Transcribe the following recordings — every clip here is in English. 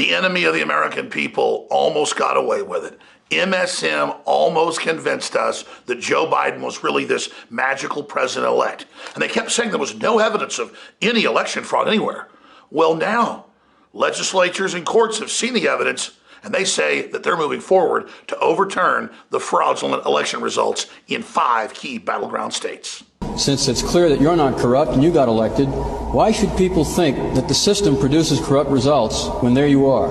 The enemy of the American people almost got away with it. MSM almost convinced us that Joe Biden was really this magical president-elect. And they kept saying there was no evidence of any election fraud anywhere. Well, now, legislatures and courts have seen the evidence, and they say that they're moving forward to overturn the fraudulent election results in 5 key battleground states. Since it's clear that you're not corrupt and you got elected, why should people think that the system produces corrupt results when there you are?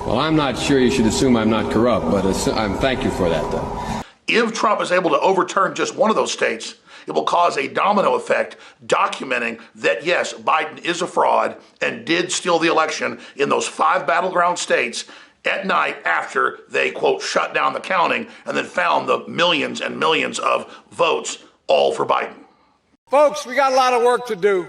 Well, I'm not sure you should assume I'm not corrupt, but thank you for that, though. If Trump is able to overturn just one of those states, it will cause a domino effect documenting that, yes, Biden is a fraud and did steal the election in those 5 battleground states at night after they, quote, shut down the counting and then found the millions and millions of votes all for Biden. Folks, we got a lot of work to do.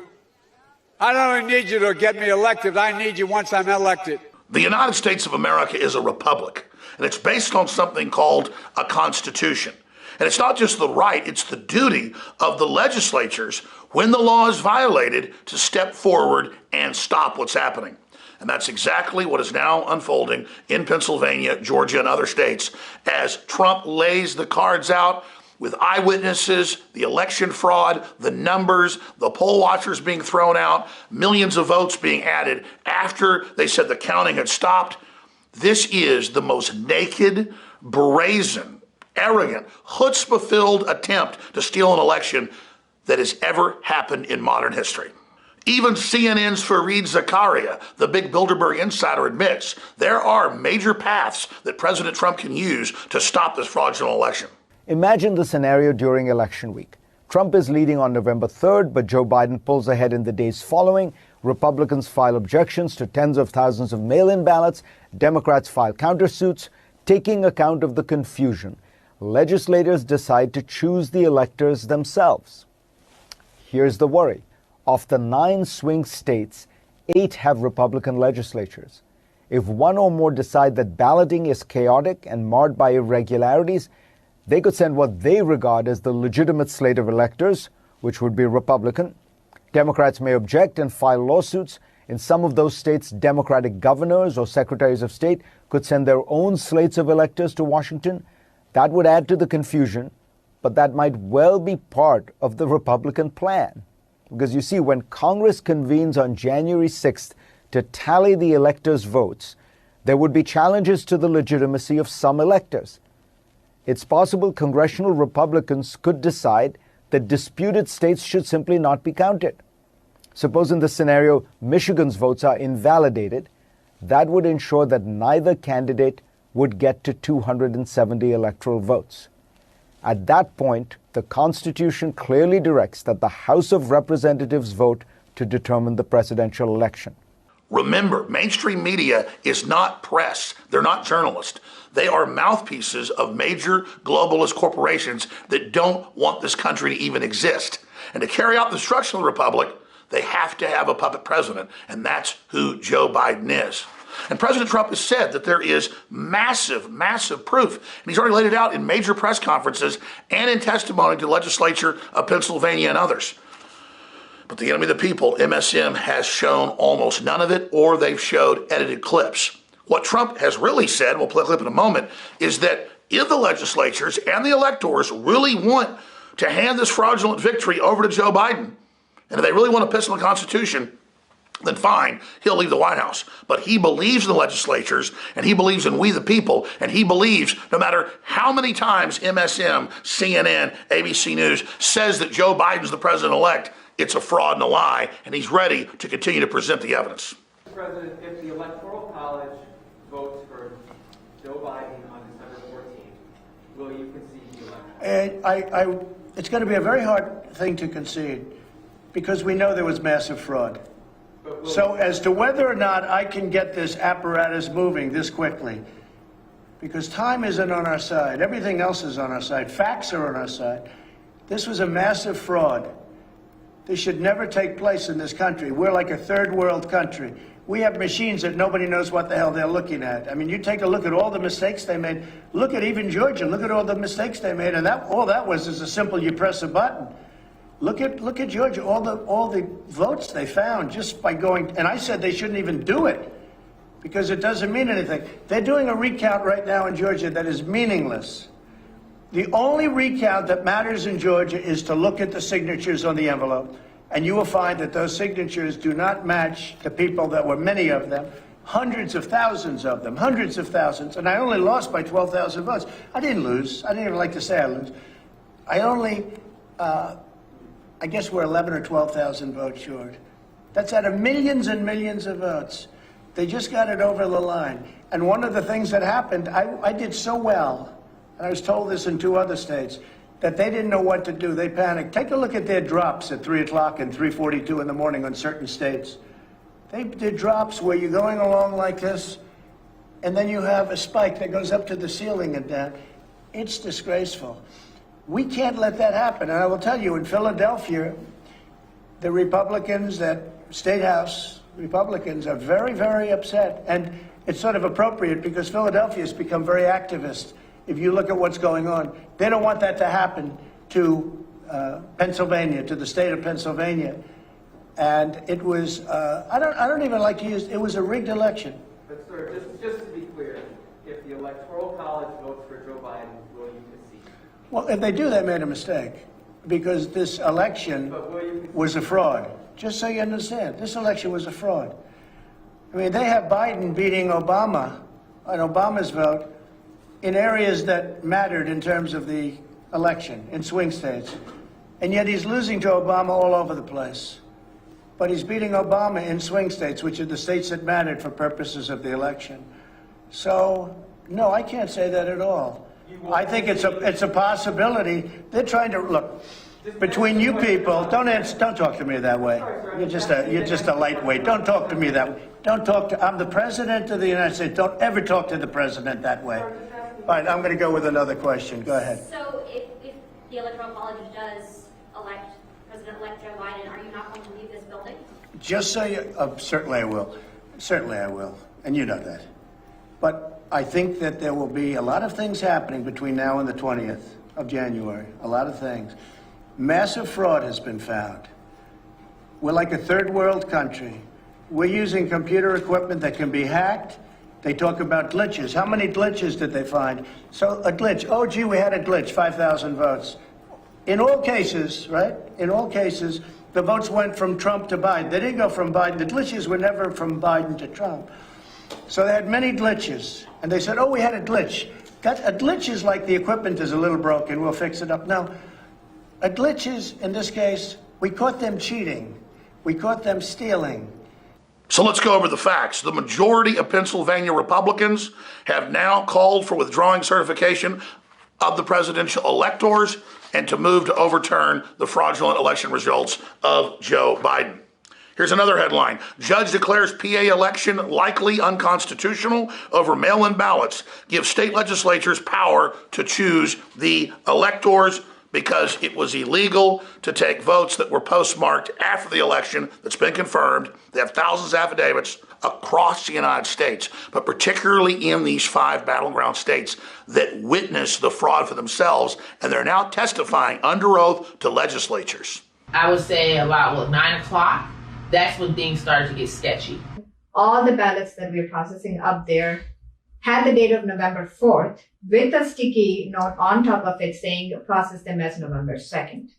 I don't only need you to get me elected, I need you once I'm elected. The United States of America is a republic, and it's based on something called a constitution. And it's not just the right, it's the duty of the legislatures, when the law is violated, to step forward and stop what's happening. And that's exactly what is now unfolding in Pennsylvania, Georgia, and other states as Trump lays the cards out with eyewitnesses, the election fraud, the numbers, the poll watchers being thrown out, millions of votes being added after they said the counting had stopped. This is the most naked, brazen, arrogant, chutzpah-filled attempt to steal an election that has ever happened in modern history. Even CNN's Fareed Zakaria, the big Bilderberg insider, admits there are major paths that President Trump can use to stop this fraudulent election. Imagine the scenario during election week. Trump is leading on November 3rd, but Joe Biden pulls ahead in the days following. Republicans file objections to tens of thousands of mail-in ballots. Democrats file countersuits. Taking account of the confusion, legislators decide to choose the electors themselves. Here's the worry. Of the 9 swing states, 8 have Republican legislatures. If one or more decide that balloting is chaotic and marred by irregularities, they could send what they regard as the legitimate slate of electors, which would be Republican. Democrats may object and file lawsuits. In some of those states, Democratic governors or secretaries of state could send their own slates of electors to Washington. That would add to the confusion, but that might well be part of the Republican plan. Because you see, when Congress convenes on January 6th to tally the electors' votes, there would be challenges to the legitimacy of some electors. It's possible congressional Republicans could decide that disputed states should simply not be counted. Suppose in this scenario, Michigan's votes are invalidated. That would ensure that neither candidate would get to 270 electoral votes. At that point, the Constitution clearly directs that the House of Representatives vote to determine the presidential election. Remember, mainstream media is not press. They're not journalists. They are mouthpieces of major globalist corporations that don't want this country to even exist. And to carry out the destruction of the republic, they have to have a puppet president, and that's who Joe Biden is. And President Trump has said that there is massive, massive proof, and he's already laid it out in major press conferences and in testimony to the legislature of Pennsylvania and others. But the enemy of the people, MSM, has shown almost none of it, or they've showed edited clips. What Trump has really said, we'll play a clip in a moment, is that if the legislatures and the electors really want to hand this fraudulent victory over to Joe Biden, and if they really want to piss on the Constitution, then fine, he'll leave the White House. But he believes in the legislatures, and he believes in we the people, and he believes no matter how many times MSM, CNN, ABC News says that Joe Biden's the president-elect, it's a fraud and a lie, and he's ready to continue to present the evidence. Mr. President, if the Electoral College votes for Joe Biden on December 14th, will you concede the election? It's going to be a very hard thing to concede because we know there was massive fraud. So as to whether or not I can get this apparatus moving this quickly, because time isn't on our side, everything else is on our side, facts are on our side. This was a massive fraud. This should never take place in this country. We're like a third world country. We have machines that nobody knows what the hell they're looking at. I mean, you take a look at all the mistakes they made. Look at even Georgia. Look at all the mistakes they made. And all that was is a simple, you press a button. Look at Georgia, all the votes they found just by going, and I said they shouldn't even do it because it doesn't mean anything. They're doing a recount right now in Georgia that is meaningless. The only recount that matters in Georgia is to look at the signatures on the envelope, and you will find that those signatures do not match the people that were, many of them, hundreds of thousands of them, hundreds of thousands, and I only lost by 12,000 votes. I didn't lose. I didn't even like to say I lose. I only, I guess we're 11 or 12,000 votes short. That's out of millions and millions of votes. They just got it over the line. And one of the things that happened, I did so well, and I was told this in 2 other states, that they didn't know what to do. They panicked. Take a look at their drops at 3 o'clock and 3:42 in the morning on certain states. They did drops where you're going along like this, and then you have a spike that goes up to the ceiling and down. It's disgraceful. We can't let that happen. And I will tell you, in Philadelphia, the Republicans, that State House Republicans, are very, very upset. And it's sort of appropriate because Philadelphia has become very activist. If you look at what's going on, they don't want that to happen to Pennsylvania, to the state of Pennsylvania. And it was, I don't even like to use, it was a rigged election. But sir, just to be clear, if the Electoral College votes for Joe Biden, will you concede? Well, if they do, they made a mistake, because this election was a fraud. Just so you understand, this election was a fraud. I mean, they have Biden beating Obama on Obama's vote in areas that mattered in terms of the election, in swing states. And yet he's losing to Obama all over the place. But he's beating Obama in swing states, which are the states that mattered for purposes of the election. So, no, I can't say that at all. I think it's a possibility. They're trying to, look, between you people, don't talk to me that way. You're just a lightweight. Don't talk to me that way. I'm the president of the United States. Don't ever talk to the president that way. All right, I'm going to go with another question. Go ahead. So if the Electoral College does elect President-elect Joe Biden, are you not going to leave this building? Just so you, certainly I will. Certainly I will. And you know that. But I think that there will be a lot of things happening between now and the 20th of January. A lot of things. Massive fraud has been found. We're like a third world country. We're using computer equipment that can be hacked. They talk about glitches. How many glitches did they find? So a glitch. Oh, gee, we had a glitch, 5,000 votes. In all cases, right? In all cases, the votes went from Trump to Biden. They didn't go from Biden. The glitches were never from Biden to Trump. So they had many glitches. And they said, oh, we had a glitch. A glitch is like the equipment is a little broken. We'll fix it up. No, a glitch is, in this case, we caught them cheating. We caught them stealing. So let's go over the facts. The majority of Pennsylvania Republicans have now called for withdrawing certification of the presidential electors and to move to overturn the fraudulent election results of Joe Biden. Here's another headline. Judge declares PA election likely unconstitutional over mail-in ballots. Gives state legislatures power to choose the electors because it was illegal to take votes that were postmarked after the election that's been confirmed. They have thousands of affidavits across the United States, but particularly in these 5 battleground states that witnessed the fraud for themselves, and they're now testifying under oath to legislatures. I would say about 9 o'clock, that's when things started to get sketchy. All the ballots that we're processing up there had the date of November 4th with a sticky note on top of it saying process them as November 2nd.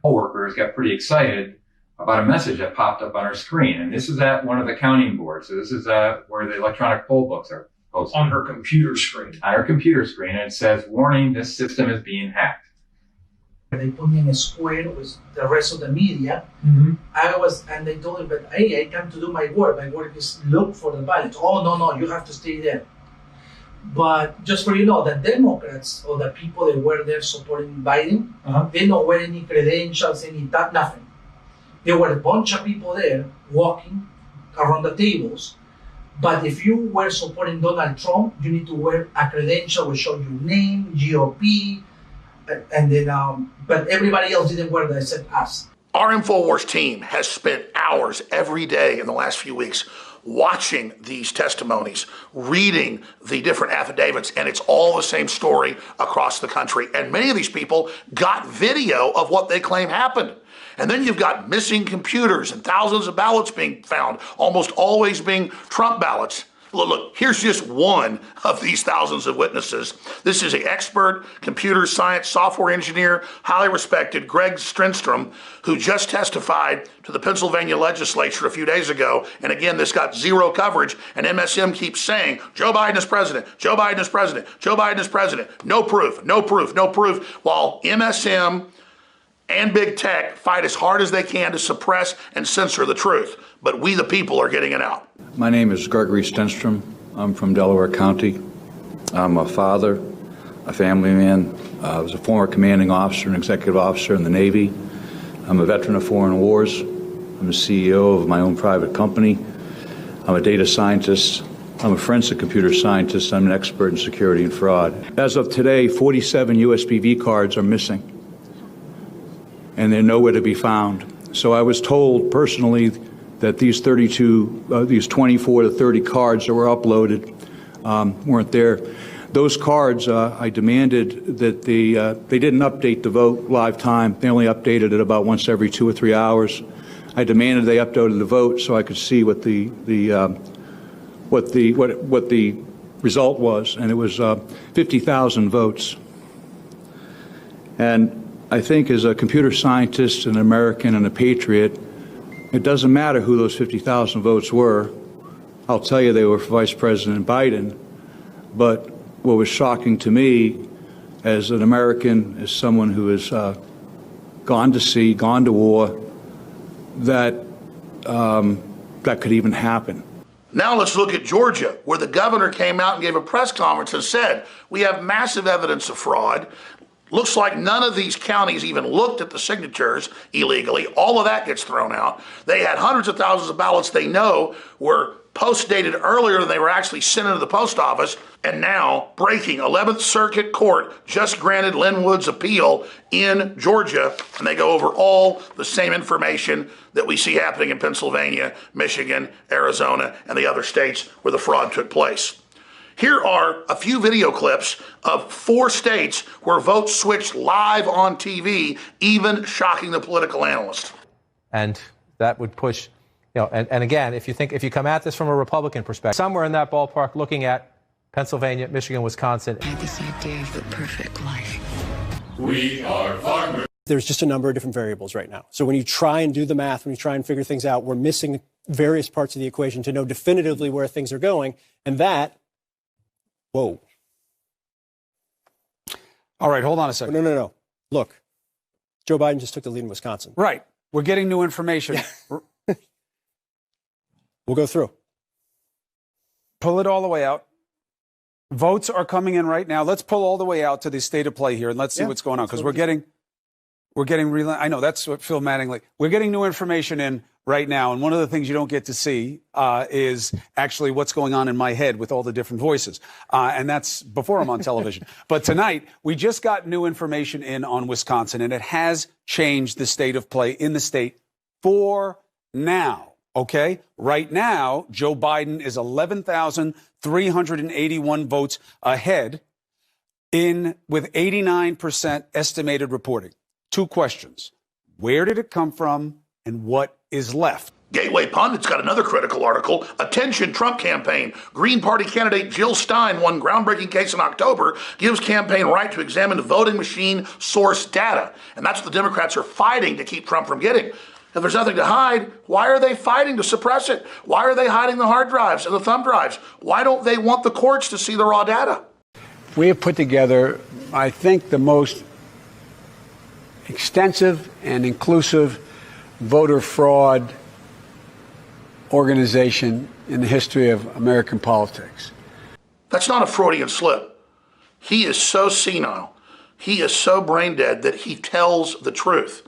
Workers got pretty excited about a message that popped up on our screen. And this is at one of the counting boards. So this is where the electronic poll books are posted. On her computer screen. On her computer screen. And it says, warning, this system is being hacked. They put me in a square with the rest of the media. And they told me, but hey, I come to do my work. My work is look for the ballots. Oh, no, you have to stay there. But just for you know, the Democrats or the people that were there supporting Biden, they don't wear any credentials, nothing. There were a bunch of people there walking around the tables. But if you were supporting Donald Trump, you need to wear a credential which show your name, GOP, and then, but everybody else didn't wear that except us. Our InfoWars team has spent hours every day in the last few weeks watching these testimonies, reading the different affidavits, and it's all the same story across the country. And many of these people got video of what they claim happened. And then you've got missing computers and thousands of ballots being found, almost always being Trump ballots. Look, here's just one of these thousands of witnesses. This is an expert computer science software engineer, highly respected, Greg Strindstrom, who just testified to the Pennsylvania legislature a few days ago. And again, this got zero coverage. And MSM keeps saying, Joe Biden is president, Joe Biden is president, Joe Biden is president. No proof, no proof, no proof. While MSM and big tech fight as hard as they can to suppress and censor the truth. But we, the people, are getting it out. My name is Gregory Stenstrom. I'm from Delaware County. I'm a father, a family man. I was a former commanding officer and executive officer in the Navy. I'm a veteran of foreign wars. I'm the CEO of my own private company. I'm a data scientist. I'm a forensic computer scientist. I'm an expert in security and fraud. As of today, 47 USBV cards are missing, and they're nowhere to be found. So I was told personally that these 24 to 30 cards that were uploaded weren't there. Those cards, I demanded that they didn't update the vote live time. They only updated it about once every 2 or 3 hours. I demanded they uploaded the vote so I could see what the result was, and it was 50,000 votes. And I think as a computer scientist, an American, and a patriot, it doesn't matter who those 50,000 votes were. I'll tell you they were for Vice President Biden. But what was shocking to me as an American, as someone who has gone to sea, gone to war, that that could even happen. Now let's look at Georgia, where the governor came out and gave a press conference and said, we have massive evidence of fraud. Looks like none of these counties even looked at the signatures illegally. All of that gets thrown out. They had hundreds of thousands of ballots they know were post-dated earlier than they were actually sent into the post office. And now, breaking, 11th Circuit Court just granted Lynn Wood's appeal in Georgia, and they go over all the same information that we see happening in Pennsylvania, Michigan, Arizona, and the other states where the fraud took place. Here are a few video clips of 4 states where votes switched live on TV, even shocking the political analyst. And that would push, and again, if you come at this from a Republican perspective, somewhere in that ballpark, looking at Pennsylvania, Michigan, Wisconsin. I had this idea of the perfect life. We are farmers. There's just a number of different variables right now. So when you try and do the math, when you try and figure things out, we're missing various parts of the equation to know definitively where things are going. And that, whoa. All right, hold on a second. No. Look, Joe Biden just took the lead in Wisconsin. Right. We're getting new information. Yeah. We'll go through. Pull it all the way out. Votes are coming in right now. Let's pull all the way out to the state of play here, and let's see what's going on, because we're getting I know that's what Phil Mattingly. We're getting new information in right now, and one of the things you don't get to see is actually what's going on in my head with all the different voices, and that's before I'm on television. But tonight we just got new information in on Wisconsin, and it has changed the state of play in the state for now. Okay, right now Joe Biden is 11,381 votes ahead with 89% estimated reporting. 2 questions. Where did it come from and what is left? Gateway Pundit's got another critical article. Attention Trump campaign. Green Party candidate Jill Stein won groundbreaking case in October, gives campaign right to examine voting machine source data. And that's what the Democrats are fighting to keep Trump from getting. If there's nothing to hide, why are they fighting to suppress it? Why are they hiding the hard drives and the thumb drives? Why don't they want the courts to see the raw data? We have put together, I think, the most extensive and inclusive voter fraud organization in the history of American politics. That's not a Freudian slip. He is so senile, he is so brain dead that he tells the truth.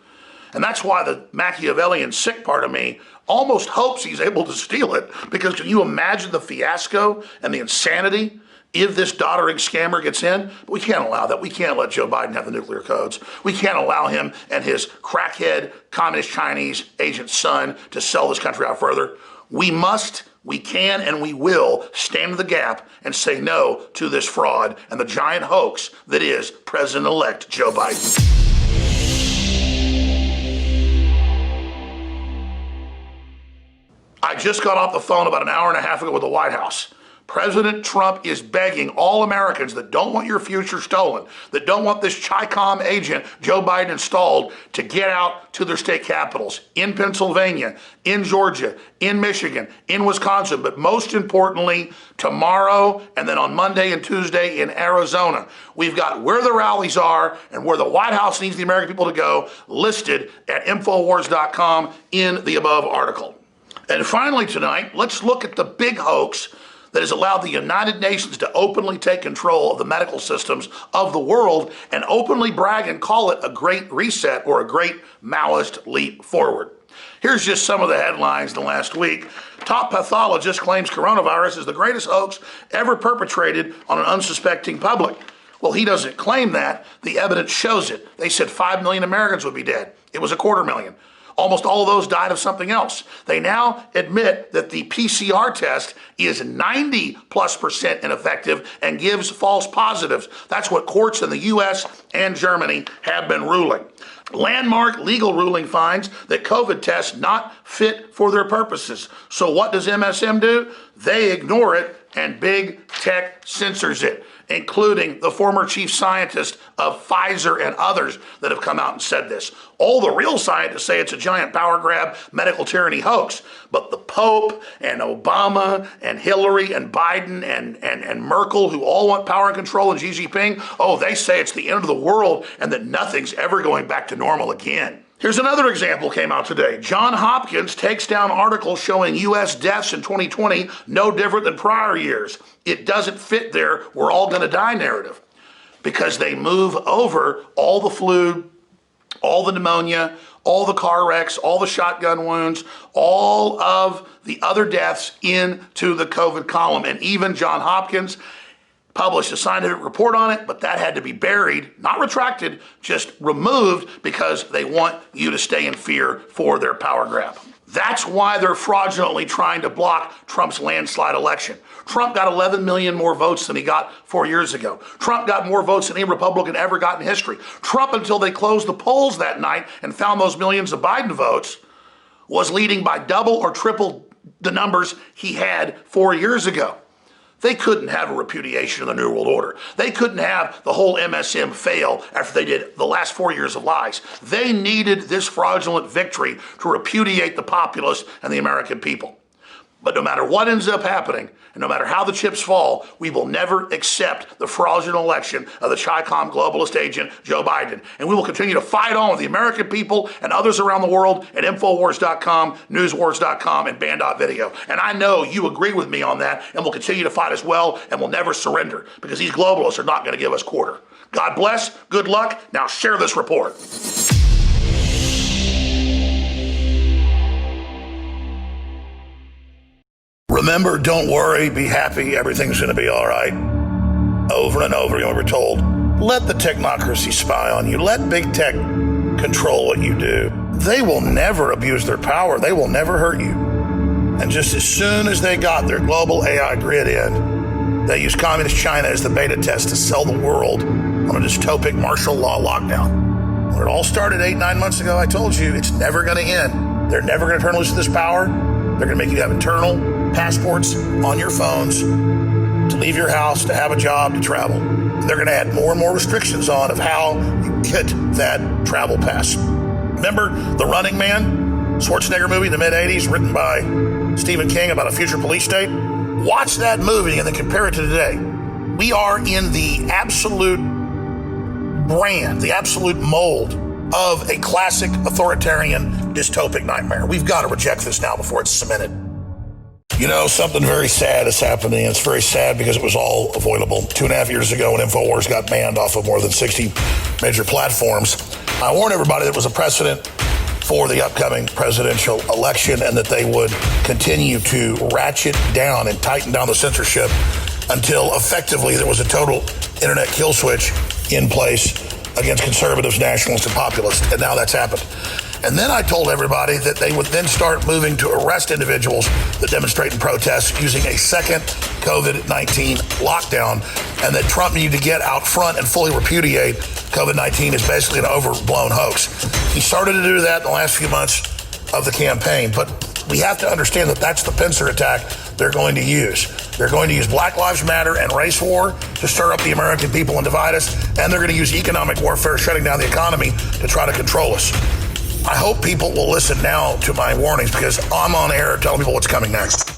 And that's why the Machiavellian sick part of me almost hopes he's able to steal it, because can you imagine the fiasco and the insanity if this doddering scammer gets in? But we can't allow that. We can't let Joe Biden have the nuclear codes. We can't allow him and his crackhead communist Chinese agent son to sell this country out further. We must We can and we will stand in the gap and say no to this fraud and the giant hoax that is President-elect Joe Biden. I just got off the phone about an hour and a half ago with the White House. President Trump is begging all Americans that don't want your future stolen, that don't want this Chi-Com agent Joe Biden installed, to get out to their state capitals in Pennsylvania, in Georgia, in Michigan, in Wisconsin, but most importantly, tomorrow and then on Monday and Tuesday in Arizona. We've got where the rallies are and where the White House needs the American people to go listed at Infowars.com in the above article. And finally tonight, let's look at the big hoax that has allowed the United Nations to openly take control of the medical systems of the world and openly brag and call it a great reset or a great Maoist leap forward. Here's just some of the headlines in the last week. Top pathologist claims coronavirus is the greatest hoax ever perpetrated on an unsuspecting public. Well, he doesn't claim that. The evidence shows it. They said 5 million Americans would be dead. It was 250,000. Almost all of those died of something else. They now admit that the PCR test is 90+% ineffective and gives false positives. That's what courts in the US and Germany have been ruling. Landmark legal ruling finds that COVID tests not fit for their purposes. So what does MSM do? They ignore it, and big tech censors it, including the former chief scientist of Pfizer and others that have come out and said this. All the real scientists say it's a giant power grab, medical tyranny hoax. But the Pope and Obama and Hillary and Biden and Merkel, who all want power and control, and Xi Jinping, oh, they say it's the end of the world and that nothing's ever going back to normal again. Here's another example came out today. Johns Hopkins takes down articles showing U.S. deaths in 2020 no different than prior years. It doesn't fit their we're all going to die narrative because they move over all the flu, all the pneumonia, all the car wrecks, all the shotgun wounds, all of the other deaths into the COVID column. And even Johns Hopkins published a scientific report on it, but that had to be buried, not retracted, just removed because they want you to stay in fear for their power grab. That's why they're fraudulently trying to block Trump's landslide election. Trump got 11 million more votes than he got 4 years ago. Trump got more votes than any Republican ever got in history. Trump, until they closed the polls that night and found those millions of Biden votes, was leading by double or triple the numbers he had 4 years ago. They couldn't have a repudiation of the New World Order. They couldn't have the whole MSM fail after they did the last 4 years of lies. They needed this fraudulent victory to repudiate the populace and the American people. But no matter what ends up happening, and no matter how the chips fall, we will never accept the fraudulent election of the Chi-Com globalist agent, Joe Biden. And we will continue to fight on with the American people and others around the world at Infowars.com, Newswars.com, and Band.video. And I know you agree with me on that, and we'll continue to fight as well, and we'll never surrender, because these globalists are not going to give us quarter. God bless, good luck, now share this report. Remember, don't worry, be happy, everything's going to be all right. Over and over, we're told, let the technocracy spy on you. Let big tech control what you do. They will never abuse their power. They will never hurt you. And just as soon as they got their global AI grid in, they used communist China as the beta test to sell the world on a dystopic martial law lockdown. When it all started 8-9 months ago, I told you it's never going to end. They're never going to turn loose this power. They're going to make you have internal passports on your phones to leave your house, to have a job, to travel. They're going to add more and more restrictions on of how you get that travel pass. Remember The Running Man, Schwarzenegger movie in the mid-'80s, written by Stephen King about a future police state? Watch that movie and then compare it to today. We are in the absolute brand, the absolute mold of a classic authoritarian dystopic nightmare. We've got to reject this now before it's cemented. You know, something very sad is happening. It's very sad because it was all avoidable. 2.5 years ago when InfoWars got banned off of more than 60 major platforms, I warned everybody that it was a precedent for the upcoming presidential election and that they would continue to ratchet down and tighten down the censorship until effectively there was a total internet kill switch in place against conservatives, nationalists, and populists. And now that's happened. And then I told everybody that they would then start moving to arrest individuals that demonstrate and protest using a second COVID-19 lockdown, and that Trump needed to get out front and fully repudiate COVID-19 is basically an overblown hoax. He started to do that in the last few months of the campaign, but we have to understand that that's the pincer attack they're going to use. They're going to use Black Lives Matter and race war to stir up the American people and divide us, and they're going to use economic warfare, shutting down the economy, to try to control us. I hope people will listen now to my warnings, because I'm on air telling people what's coming next.